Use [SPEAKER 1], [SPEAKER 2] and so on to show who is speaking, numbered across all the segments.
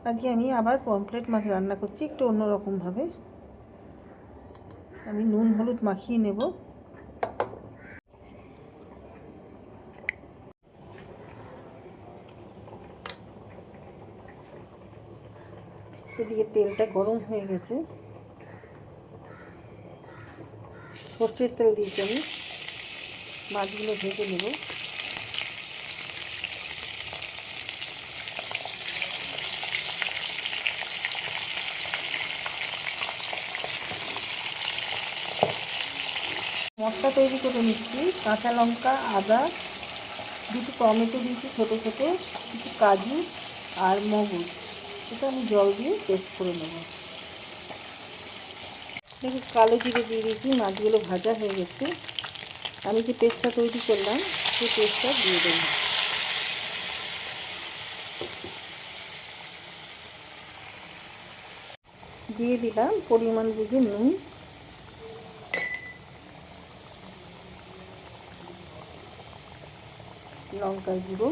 [SPEAKER 1] আজকে আমি আবার পমফ্রেট মাছ রান্না করছি একটু অন্যরকমভাবে। আমি নুন হলুদ মাখিয়ে নেব। এদিকে তেলটা গরম হয়ে গেছে, সর্ষের তেল দিয়েছি আমি। মাছগুলো ভেজে নেব। মশলা তৈরি করে নিচ্ছি। কাঁচা লঙ্কা, আদা, দুটো টমেটো দিয়েছি ছোটো ছোটো, কিছু কাজু আর মগজ। এটা আমি জল দিয়ে পেস্ট করে নেব। দেখুন কালো জিরে দিয়ে দিয়েছি। মাছগুলো ভাজা হয়ে গেছে। আমি যে পেস্টটা তৈরি করলাম সেই পেস্টটা দিয়ে দেব। দিয়ে দিলাম পরিমাণ বুঝে নুন, লঙ্কার গুঁড়ো,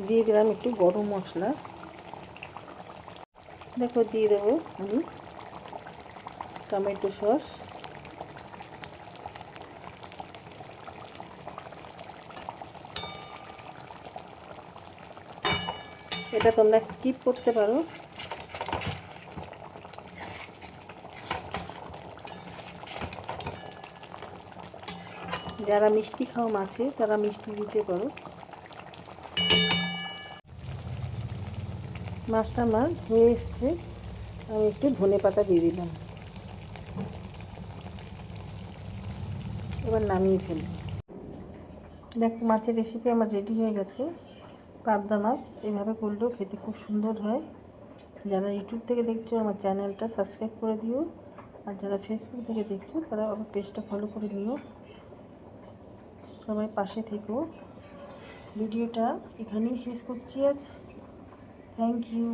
[SPEAKER 1] দিয়ে দিলাম একটু গরম মশলা। দেখো দিয়ে দেবো আমি টমেটো সস, এটা তোমরা স্কিপ করতে পারো। যারা মিষ্টি খাও মাছে তারা মিষ্টি দিতে পারো। মাছটা আমার হয়ে এসছে। আমি একটু ধনেপাতা দিয়ে দিলাম। এবার নামিয়ে ফেলব। দেখো মাছের রেসিপি আমার রেডি হয়ে গেছে। পাবদা মাছ এভাবে করলেও খেতে খুব সুন্দর হয়। যারা ইউটিউব থেকে দেখছো আমার চ্যানেলটা সাবস্ক্রাইব করে দিও, আর যারা ফেসবুক থেকে দেখছো তারা আমার পেজটা ফলো করে নিও। সবাই পাশে থেকো। ভিডিওটা এখানেই শেষ করছি আজ। Thank you.